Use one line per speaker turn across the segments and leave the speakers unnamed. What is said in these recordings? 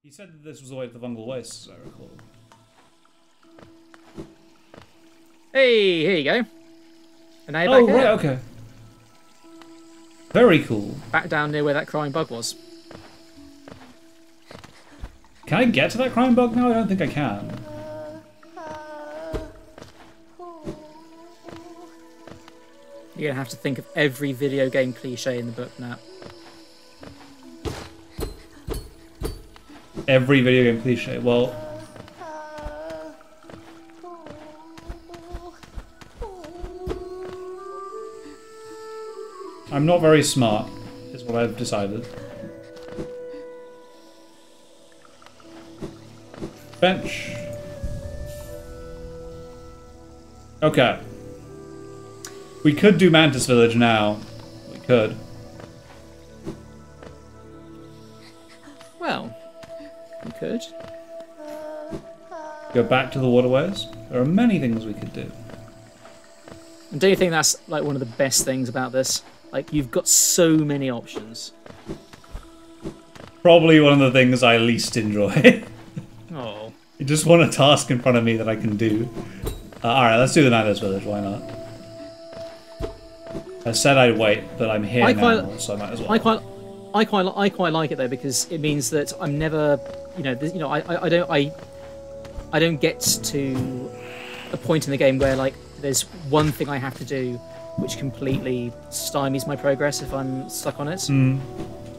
He said that this was the way to the Vungal Wastes, as I recall.
Hey, here you go. And now you're
Oh,
back
right,
here.
okay. Very cool.
Back down near where that crying bug was.
Can I get to that crime bug now? I don't think I can.
You're gonna have to think of every video game cliche in the book now.
Every video game cliche. Well, I'm not very smart, is what I've decided. Bench. Okay. We could do Mantis Village now. We could.
Well, you could.
Go back to the waterways. There are many things we could do.
And do you think that's like one of the best things about this? Like, you've got so many options.
Probably one of the things I least enjoy.
Oh.
I just want a task in front of me that I can do. Alright, let's do the Mantis Village, why not? I said I'd wait, but I'm here now, so I might as well.
I quite like it though, because it means that I'm never, I don't get to a point in the game where like there's one thing I have to do which completely stymies my progress if I'm stuck on it.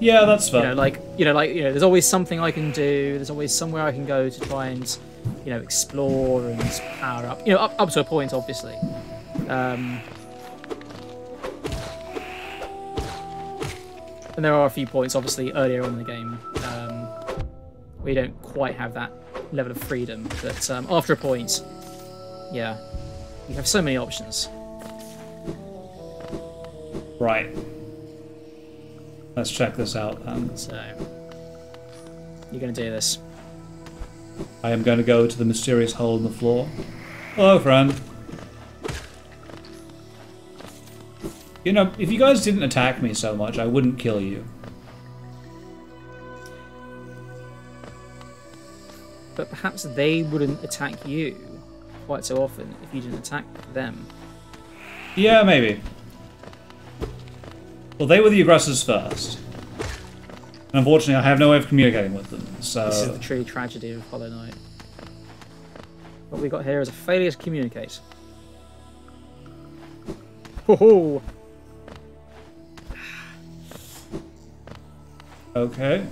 Yeah, that's fair.
There's always something I can do. There's always somewhere I can go to try and, explore and power up. Up to a point, obviously. And there are a few points, obviously, earlier on in the game where you don't quite have that level of freedom. But after a point, yeah, you have so many options.
Right. Let's check this out then.
So, you're going to do this.
I am going to go to the mysterious hole in the floor. Hello, friend. You know, if you guys didn't attack me so much, I wouldn't kill you.
But perhaps they wouldn't attack you quite so often if you didn't attack them.
Yeah, maybe. Well, they were the aggressors first. And unfortunately, I have no way of communicating with them, so...
This is the true tragedy of Hollow Knight. What we got here is a failure to communicate. Ho-ho!
Okay.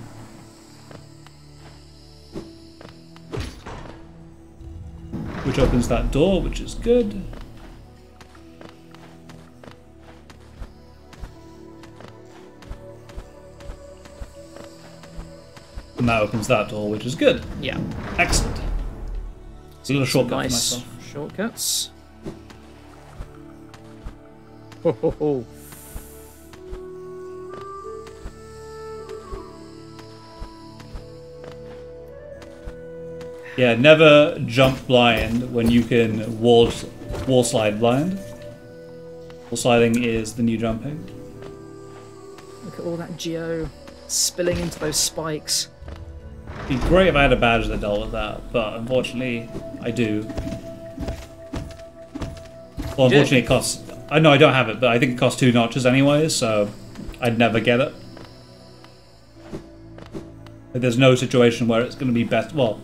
Which opens that door, which is good. And that opens that door, which is good.
Yeah.
Excellent. It's a little shortcut for
Nice
myself.
shortcuts. Ho ho ho.
Yeah, never jump blind when you can wall slide blind. Wall sliding is the new jumping.
Look at all that geo spilling into those spikes.
It'd be great if I had a badge that dealt with that, but unfortunately, I do. Well, unfortunately, it costs... I know I don't have it, but I think it costs 2 notches anyway, so I'd never get it. There's no situation where it's going to be best... Well,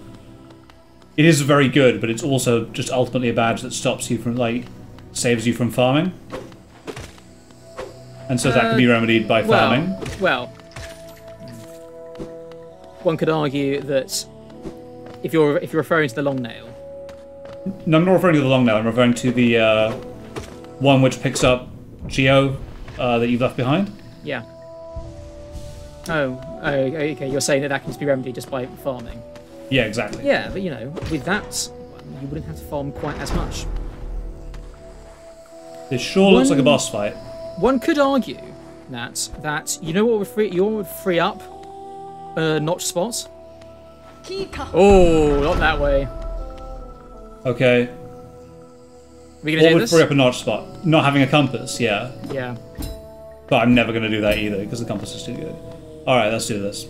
it is very good, but it's also just ultimately a badge that stops you from, like, saves you from farming. And so that can be remedied by farming.
Well, one could argue that if you're referring to the long nail.
No, I'm not referring to the long nail, I'm referring to the one which picks up Geo that you've left behind.
Yeah. Oh, okay, you're saying that can just be remedied just by farming.
Yeah, exactly.
Yeah, but with that, you wouldn't have to farm quite as much.
This sure looks like a boss fight.
One could argue that you know what would free up notch spots? Oh, not that way.
Okay.
Are we gonna
What
do
would
this?
free up a notch spot? Not having a compass, yeah.
Yeah.
But I'm never going to do that either, because the compass is too good. Alright, let's do this.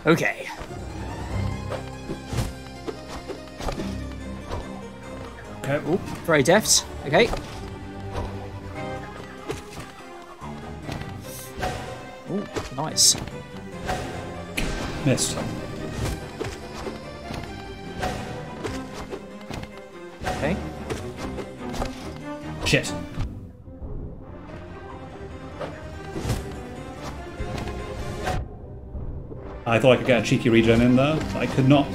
Okay.
Okay.
Ooh, very deft. Okay. Ooh, nice.
Missed.
Okay.
Shit. I thought I could get a cheeky regen in there, but I could not.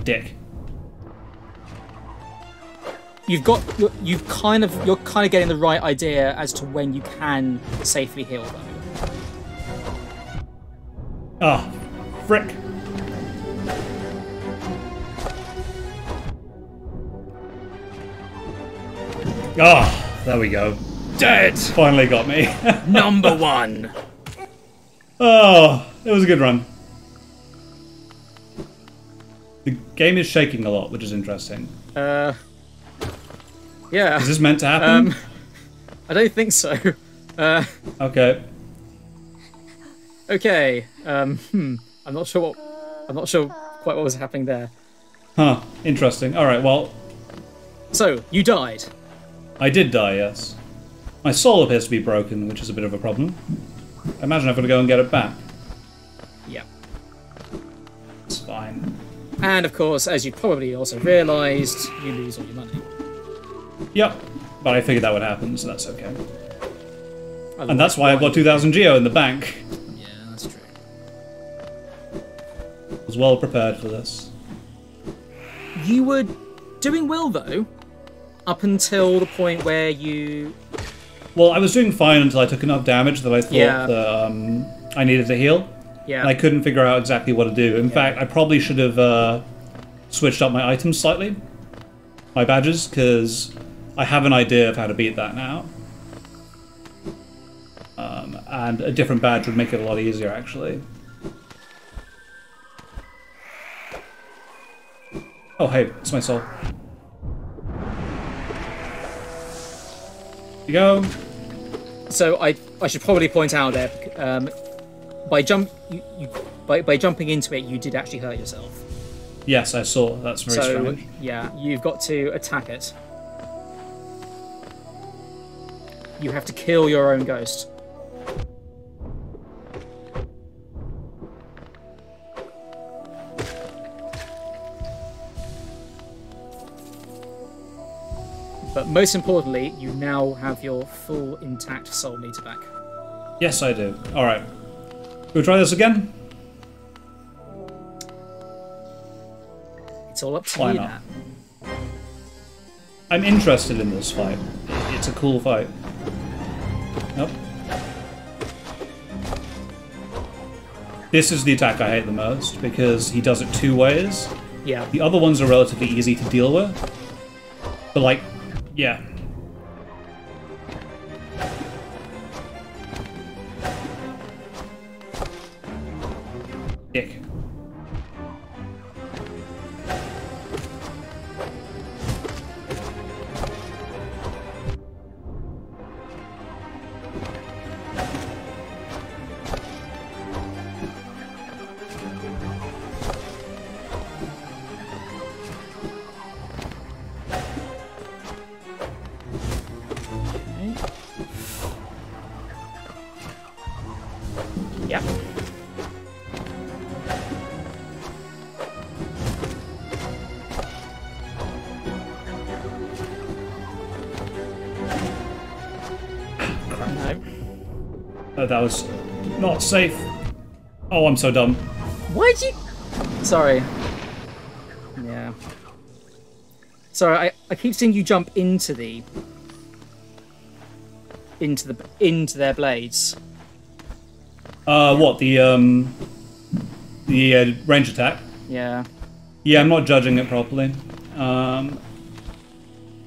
Dick.
You're kind of getting the right idea as to when you can safely heal though.
Ah, frick. Ah, there we go.
Dead.
Finally got me.
Number 1.
Oh, it was a good run. The game is shaking a lot, which is interesting.
Yeah.
Is this meant to happen?
I don't think so.
Okay.
Okay. I'm not sure quite what was happening there.
Huh. Interesting. All right. Well,
So you died.
I did die. Yes. My soul appears to be broken, which is a bit of a problem. I imagine I've got to go and get it back.
Yeah.
It's fine.
And of course, as you probably also realised, you lose all your money.
Yep. But I figured that would happen, so that's okay.
Otherwise,
And that's why I've got 2,000 geo in the bank.
Yeah, that's true.
I was well prepared for this.
You were doing well though, up until the point where you.
Well, I was doing fine until I took enough damage that I thought that I needed to heal.
Yeah.
And I couldn't figure out exactly what to do. In fact, I probably should have switched up my items slightly. My badges, because I have an idea of how to beat that now. And a different badge would make it a lot easier, actually. Oh, hey, it's my soul. Here you go.
So I should probably point out there, by jumping into it, you did actually hurt yourself.
Yes, I saw. That's very strange.
Yeah, you've got to attack it. You have to kill your own ghost. But most importantly, you now have your full intact soul meter back.
Yes, I do. Alright. We'll try this again?
It's all up to
Why
you
not?
now.
I'm interested in this fight. It's a cool fight. Nope. This is the attack I hate the most, because he does it two ways.
Yeah.
The other ones are relatively easy to deal with. But, like, yeah. Dick.
Yep.
No. That was not safe. Oh, I'm so dumb.
Why'd you... Sorry. Yeah. Sorry, I keep seeing you jump into their blades.
What, the range attack?
Yeah.
Yeah, I'm not judging it properly.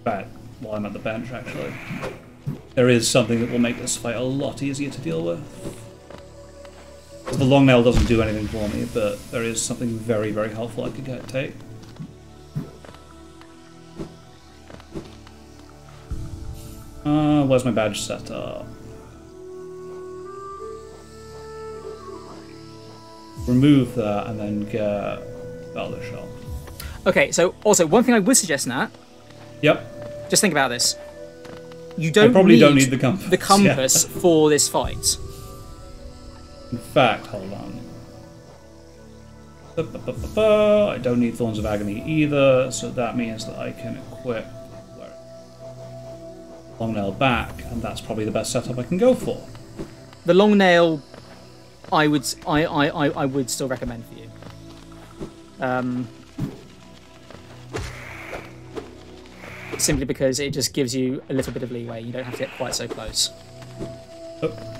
But, while I'm at the bench, actually. There is something that will make this fight a lot easier to deal with. The long nail doesn't do anything for me, but there is something very, very helpful I could take. Where's my badge set up? Remove that and then get Velvet Shell.
Okay, so also one thing I would suggest, Nat.
Yep.
Just think about this. You don't
probably
need
don't need the compass.
The compass for this fight.
In fact, hold on. I don't need Thorns of Agony either, so that means that I can equip Long Nail back, and that's probably the best setup I can go for.
The long nail, I would still recommend for you. Simply because it just gives you a little bit of leeway. You don't have to get quite so close.
Oh.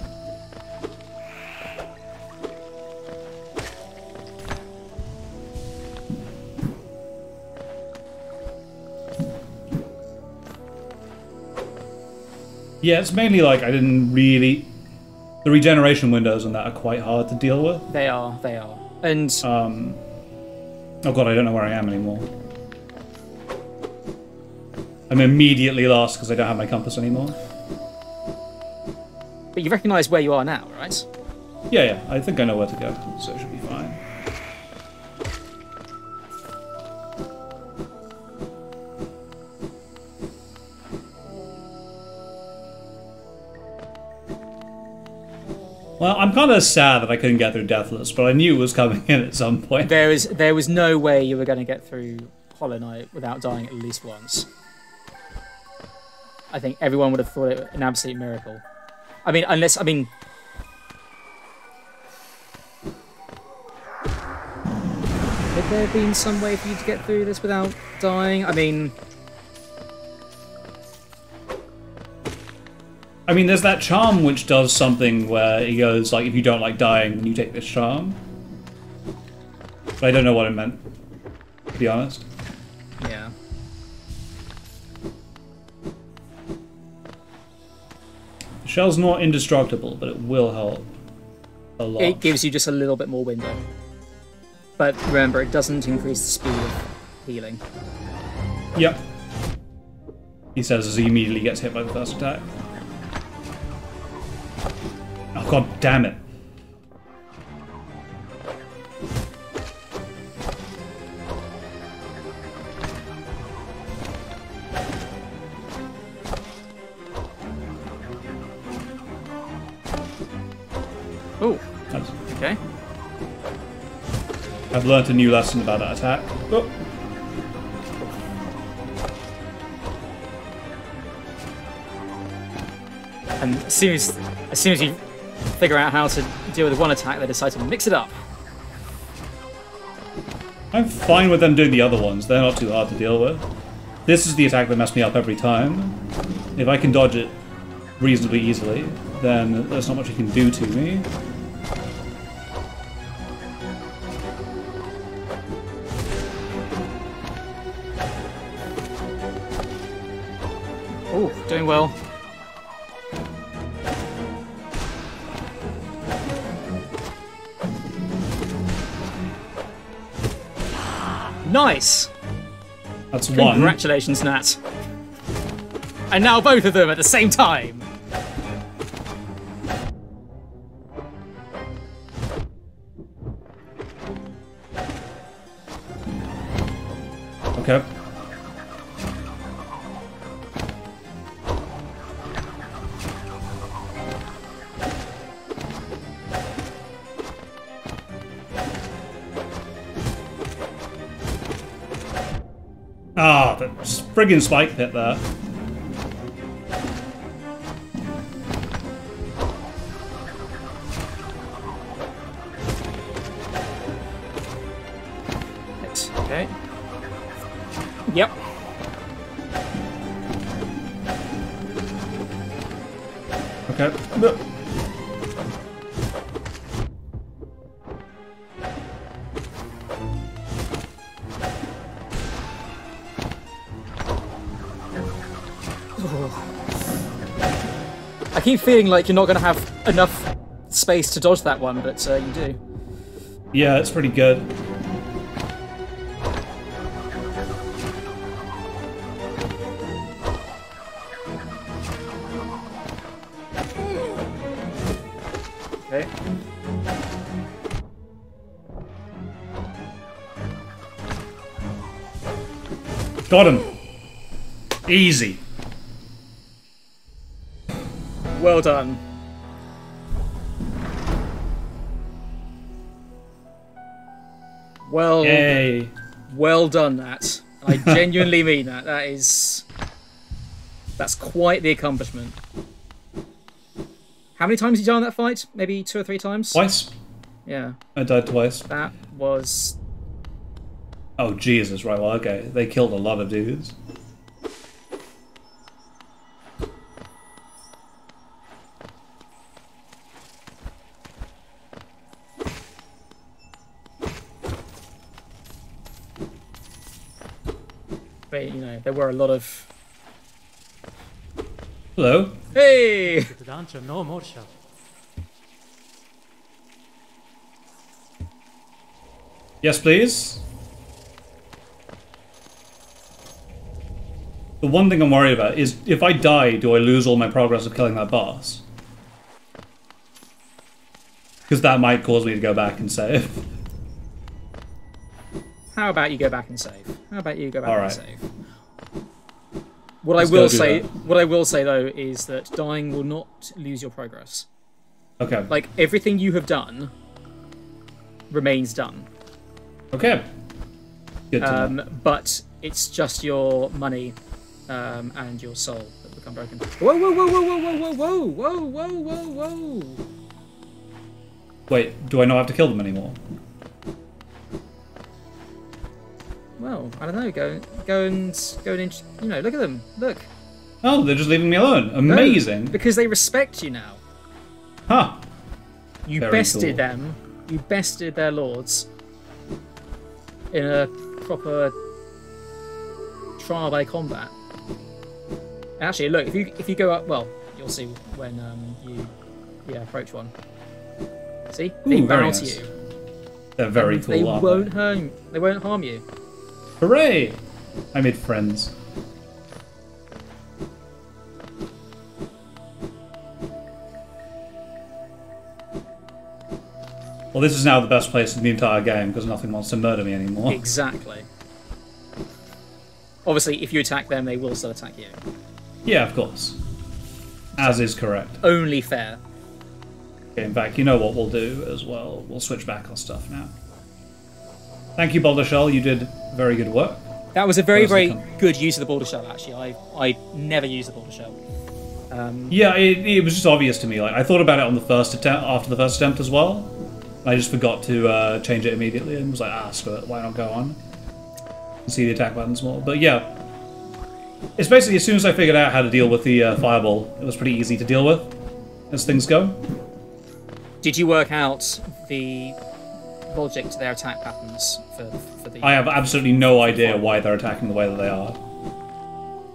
Yeah, it's mainly like I didn't really... The regeneration windows on that are quite hard to deal with.
They are. And...
Oh god, I don't know where I am anymore. I'm immediately lost because I don't have my compass anymore.
But you recognise where you are now, right?
Yeah, I think I know where to go, so it should be fine. Well, I'm kind of sad that I couldn't get through Deathless, but I knew it was coming in at some point.
There was no way you were going to get through Hollow Knight without dying at least once. I think everyone would have thought it an absolute miracle. Would there have been some way for you to get through this without dying?
There's that charm which does something where he goes, like, if you don't like dying, then you take this charm. But I don't know what it meant, to be honest.
Yeah.
The shell's not indestructible, but it will help a lot.
It gives you just a little bit more window. But remember, it doesn't increase the speed of healing.
Yep. He says as he immediately gets hit by the first attack. Oh god damn it.
Oh, okay.
I've learnt a new lesson about that attack. Oh.
And as soon as you figure out how to deal with one attack, they decide to mix it up.
I'm fine with them doing the other ones. They're not too hard to deal with. This is the attack that messed me up every time. If I can dodge it reasonably easily, then there's not much you can do to me.
Oh, doing well. Nice!
That's one.
Congratulations, Nat. And now both of them at the same time!
Okay. Ah, the friggin' spike pit there.
Okay. Yep.
Okay. No.
I keep feeling like you're not going to have enough space to dodge that one, but you do.
Yeah, it's pretty good. Got him. Easy.
Well done. Well,
Yay.
well done, that. I genuinely mean that. That's quite the accomplishment. How many times have you done that fight? Maybe 2 or 3 times?
Twice.
Yeah.
I died twice.
That was...
Oh, Jesus. Right, well, okay. They killed a lot of dudes.
But, you know, there were a lot of...
Hello.
Hey!
Yes, please. The one thing I'm worried about is if I die, do I lose all my progress of killing that boss? Because that might cause me to go back and save.
How about you go back and save? How about you go back
Alright.
and save? What
Let's
I will
go do
say,
that.
what I will say though, is that dying will not lose your progress.
Okay.
Like everything you have done remains done.
Okay. Good to know.
But it's just your money and your soul that become broken. Whoa! Whoa! Whoa! Whoa! Whoa! Whoa! Whoa! Whoa! Whoa! Whoa! Whoa!
Wait, do I not have to kill them anymore?
Well, I don't know. Go and you know, look at them. Look.
Oh, they're just leaving me alone. Amazing.
No, because they respect you now.
Huh.
You
Very
bested
cool.
them. You bested their lords in a proper trial by combat. And actually, look, if you go up, well, you'll see when you approach one. See, they
Ooh, very
bow to
nice.
you.
They're very
And
cool,
They
aren't
won't harm. They won't harm you.
Hooray! I made friends. Well, this is now the best place in the entire game because nothing wants to murder me anymore.
Exactly. Obviously, if you attack them, they will still attack you.
Yeah, of course. As is correct.
Only fair.
Okay, in fact, you know what we'll do as well? We'll switch back our stuff now. Thank you, Boulder Shell. You did very good work.
That was a very,
Where's the
very good use of the border shell. Actually, I never use the border shell.
Yeah, it was just obvious to me. Like I thought about it on the first attempt, after the first attempt as well. I just forgot to change it immediately and was like, ah, screw it. Why not go on? See the attack buttons more. But yeah, it's basically as soon as I figured out how to deal with the fireball, it was pretty easy to deal with as things go.
Did you work out the logic to their attack patterns for the?
I have absolutely no idea why they're attacking the way that they are.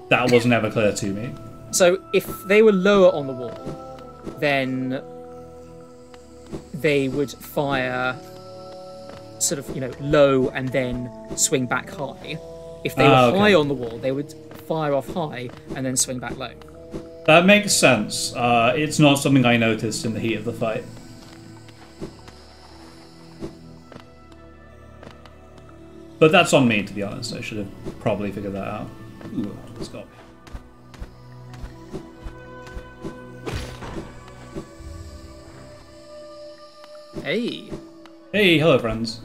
That was never clear to me.
So if they were lower on the wall, then they would fire sort of, you know, low and then swing back high. If they were
okay.
high on the wall, they would fire off high and then swing back low.
That makes sense. It's not something I noticed in the heat of the fight. But that's on me, to be honest. I should have probably figured that out. Ooh, it's got me.
Hey.
Hey, hello, friends.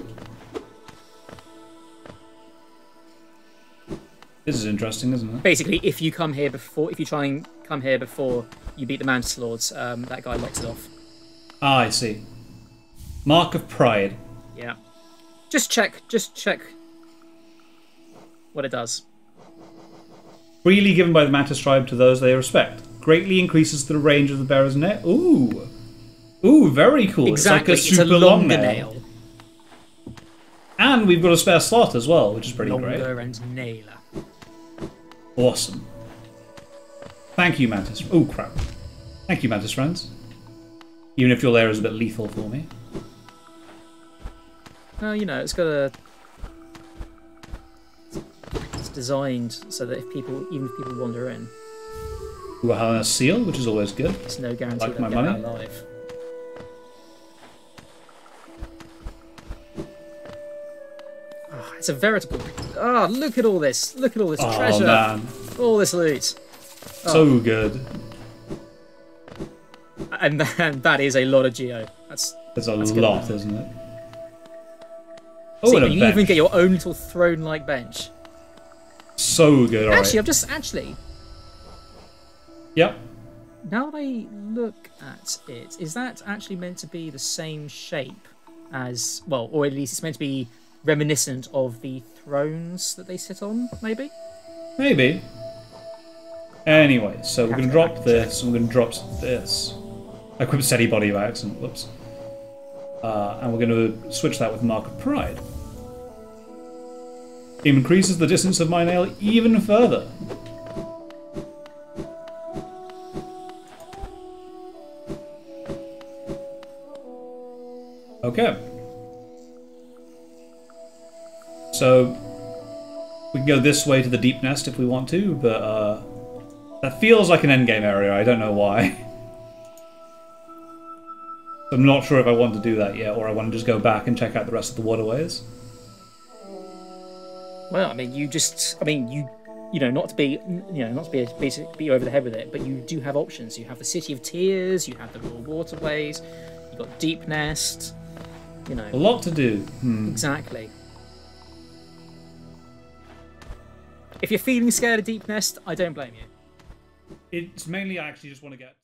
This is interesting, isn't it?
Basically, if you try and come here before you beat the Mantis Lords, that guy locks it off.
Ah, I see. Mark of Pride.
Yeah. Just check what it does.
Freely given by the Mantis tribe to those they respect. Greatly increases the range of the bearer's nail. Ooh. Ooh, very cool.
Exactly,
It's like a super long nail. And we've got a spare slot as well, which is pretty great.
Longer and nailer.
Awesome. Thank you, Mantis. Oh, crap. Thank you, Mantis friends. Even if your lair is a bit lethal for me.
You know, it's got a... It's designed so that even if people wander in,
Ooh, a seal, which is always good.
it's no guarantee
Like
they'll
my
get
money?
out alive. it's a veritable. Ah, look at all this! Look at all this treasure!
Man.
All this loot.
So good.
And that is a lot of geo. That's
a lot, isn't it? Oh,
see,
and a
you
bench.
even get your own little throne-like bench.
So good. All
Actually,
right.
I've just actually.
Yep.
Now that I look at it, is that actually meant to be the same shape as, well, or at least it's meant to be reminiscent of the thrones that they sit on, maybe?
Maybe. Anyway, so we're going to drop this, and we're going to drop this. I equip steady body by accident, whoops. And we're going to switch that with Mark of Pride. It increases the distance of my nail even further. Okay. So we can go this way to the deep nest if we want to, but that feels like an endgame area. I don't know why. I'm not sure if I want to do that yet, or I want to just go back and check out the rest of the waterways.
Well, I mean, you know, not to be over the head with it, but you do have options. You have the City of Tears, you have the Raw Waterways, you've got Deep Nest, you know.
A lot to do.
Exactly. If you're feeling scared of Deep Nest, I don't blame you.
It's mainly I actually just want to get...